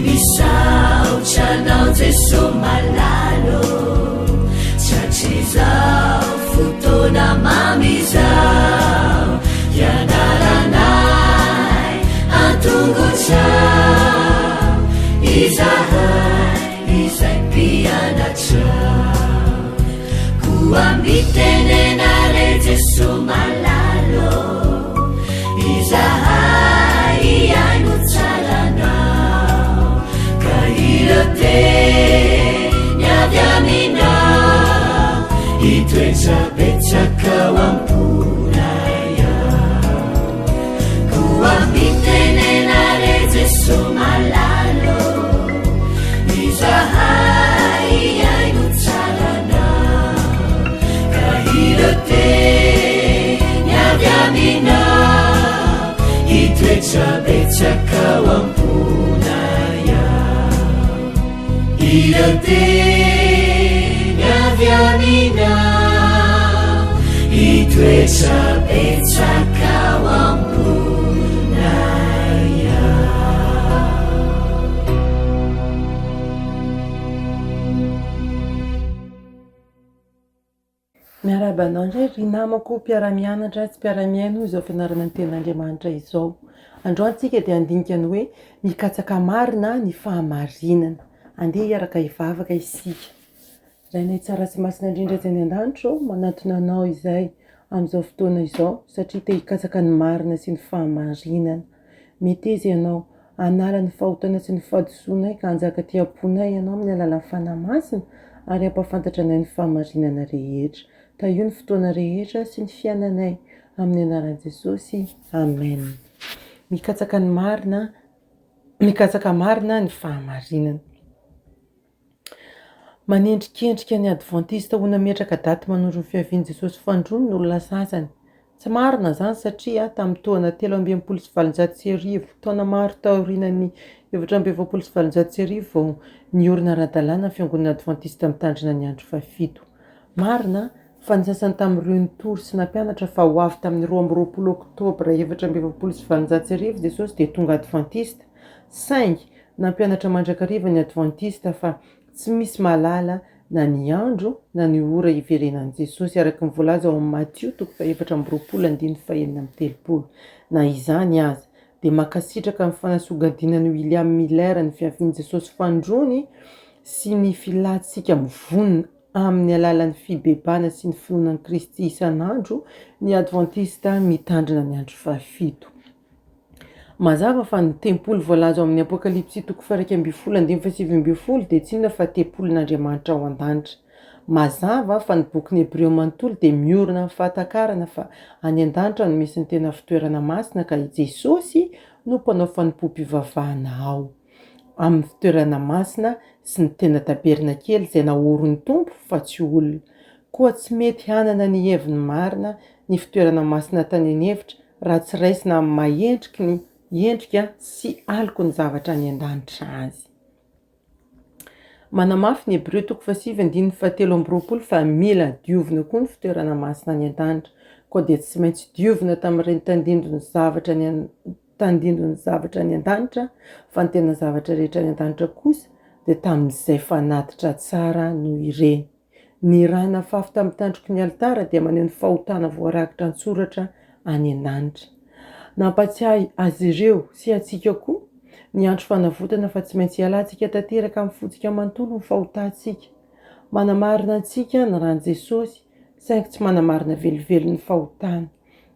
misaotra anao Jeso malalo satria zao fotoana mamizao ianaranay antongotrao izahay izay mpianatrao koa mitenenare Jeso malalo izahay iaino tsaranao ka iroteny avy aminao itoetra betsaka ao amponay ao koa mitenenare Jeso malalo izahay iaino tsaranao ka iroteny avy aminao itoetra betsaka ao amponay ao iroteny avy aminao itoetra betsaka ao amponay ao. Miarabanao indray ry namako mpiara-mianatra tsy mpiara-miaino izao fianarana ny ten'Andriamanitra izao. Androany tsika dia andinika ny hoe mikatsaka marina ny fahamarinana. Andeha hiaraka hivavaka isika. Rainay tsara sy masina indrindra tsy any an-danitra manatona anao izay amin'izao fotoana izao satria te hikatsaka ny marina sy ny fahamarinana. Mety izy ianao hanala ny fahotana sy ny fahadisoanay ka hanjaka te-ponay ianao amin'ny alalan'ny fanahy masina ary hampafantatra anay ny fahamarinana rehetra. Ta io ny fotoana rehetra sy ny fiainanay amin'ny anaran'i Jesosy. Amen. Mikatsaka marina ny fahamarinana. Manendrikendrika ny adventista ho nametraka daty manondro ny fiavian'i Jesosy fandroany ny olona sasany. Tsy marina zany satria tamin'ny taona 320 taona maro taorian'ny 420 vao niorina ara-dalàna ny fiangonana adventista mitandrina ny andro fafito. Marina fa ny sasany tamin'ireo nitory sy nampianatra fa ho avy tamin'ny 12 oktobra 420 Jesosy dia tonga adventista. Saingy nampianatra mandrakariva ny adventista fa tsy misy malala na ny andro na ny ora iverenan'i Jesosy araka ny voalaza ao amin'ny Matthieu 4:4-7. Na izany aza dia makasitraka amin'ny fanasogadianan'i William Miller ny fiavian'i Jesosy fandrony sy ny filatsika mivonona amin'ny alalan'ny fibebana sy ny finoanan'i Kristy isan'andro ny adventista mitandrina ny andro fafito. Mazava fa ny tempolo voalaza ao amin'ny Apokalipsy 1:7 dia tsy inona fa tempolin'Andriamanitra ao an-danitra. Mazava fa ny bokin'ny Hebreo manontolo dia miorina amin'ny fahatakarana fa any an-danitra no misy ny tena fitoerana masina ka i Jesosy no mpanao fanompoam-pivavahana ao. Amin'ny fitoerana masina sy ny tena taberna kely izay naorin'ny tompo fa tsy olona. Koa tsy mety hanana ny heviny marina ny fitoerana masina tany an'hevitra raha tsy raisina amin'ny mahendriky ny endrika sy aloko ny zavatra any an-danitra azy. Manamafy ny Hebreo 7:17 fa mila diovina koa ny fitoerana masina any an-danitra. Koa dia tsy maintsy diovina tamin'ireny tandindony zavatra any an-danitra fa ny tena zavatra rehetra any an-danitra kosa dia tamin'izay fanatitra tsara no ireny. Ny rana fafy tamin'ny tandroky ny altara dia maneho ny fahotana voarakitra an-tsoratra any an-danitra. Nampatsiahy azy ireo sy atsika koa ny andro fanavotana fa tsy maintsy hialantsika tanteraka amin'ny fotsika manontolo ny fahotantsika. Manamarina antsika ny ran'i Jesosy saingy tsy manamarina velively ny fahotana.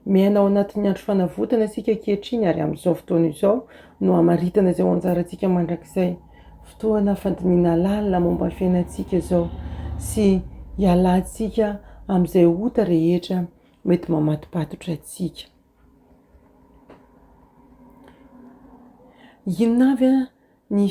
Miaina ao anatin'ny andro fanavotana isika ankehitriny ary amin'izao fotoana izao no hamaritana izay ho anjarantsika mandrakizay. Fotoana fandiniana lalina momba ny fiainantsika izao sy hialantsika amin'izay ota rehetra mety mamatopatotra antsika. Inona avy ny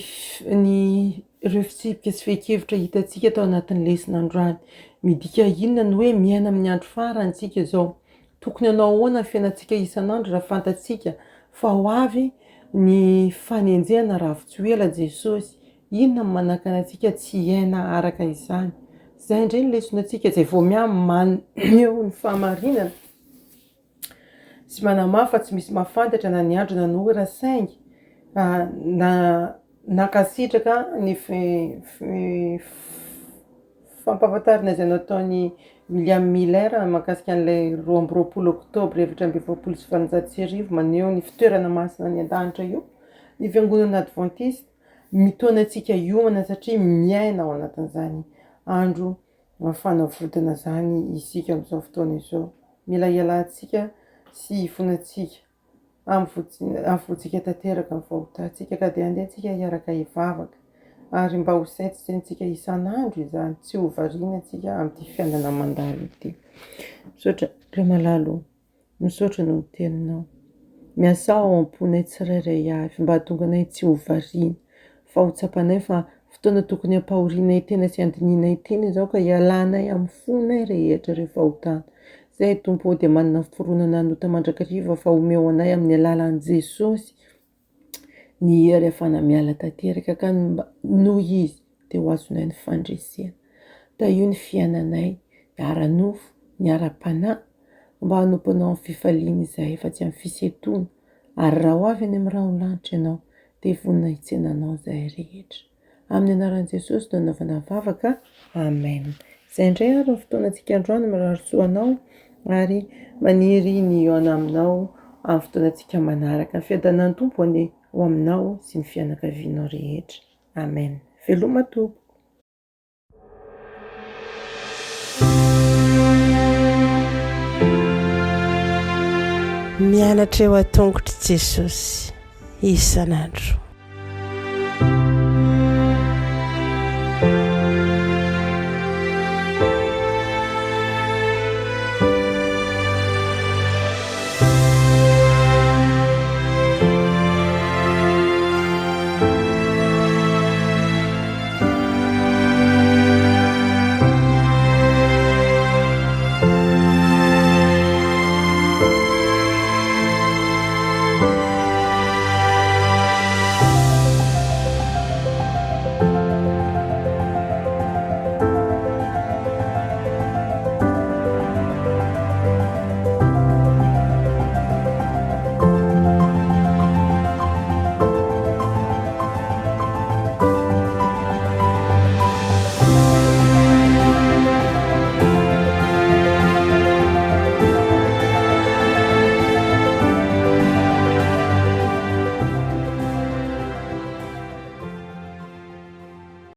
ireo fitsipika sy fehi-kevitra hitantsika tao anatin'ny lesona androany. Midika inona ny hoe miaina amin'ny andro farantsika izao. Tokony hanao ahoana ny fiainantsika isan'andro raha fantatsika fa ho avy ny fanenjehana raha tsy ho ela Jesosy. Inona ny manakana antsika tsy hiaina araka izany. Izay indray ny lesonantsika izay vao miha-maneho ny fahamarinana sy manamafy fa tsy misy mahafantatra na ny andro na ny ora saingy na nakasitraka ny fampahafantarana izay nataony William Miller mahakasika an'ilay 12 oktobra 1779 maneho ny fitoerana masina ny an-danitra io. Ny fiangonana adventiste mitoana antsika hiomana satria miaina ao anatin'izany andro mafanavodana zany isika amin'izao fotoana izao. Mila ialantsika sy ifonantsika amin'ny votsika tanteraka ny vahotantsika ka dia andehantsika hiaraka hivavaka ary mba ho saintsy saintsika isan'andro izany, tsy ho variana antsika amin'ny fiainana mandalo ity. Misaotra Ray Malalo, misaotra no teninao. Miasa ao am-ponay tsirairay avy mba hahatonga anay tsy ho variana fa ho tsapanay fa fotoana tokony hampahorinay tena sy andinianay tena izao ka ialanay amin'ny fonay rehetra rehefa ho tany. Zay Tompo dia manana fiforonana anota mandrakariva fa omeo anay amin'ny alalan'i Jesosy ny hery ahafahana miala tanteraka ka noho izy dia ho azonay ny fandresena. Da io ny fiainanay, ara-nofo, ny ara-panahy mba hanompanao amin'ny fifaliana izay fa tsy amin'ny fisetona ary raha ho avy any amin'ny raha ho lanitra ianao dia vonina hitsenanao izay rehetra. Amin'ny anaran'i Jesosy no nanaovana vavaka. Amen. Izay indray ary ny fotoanantsika androany mirary soanao ary maniry ny eo aminao amin'ny fotoanantsika manaraka. Ny fiadanan'ny Tompo any ho aminao sy ny fianakavianao rehetra. Amen. Veloma Tompo. Mianatra eo an-tongotry Jesosy isan'andro.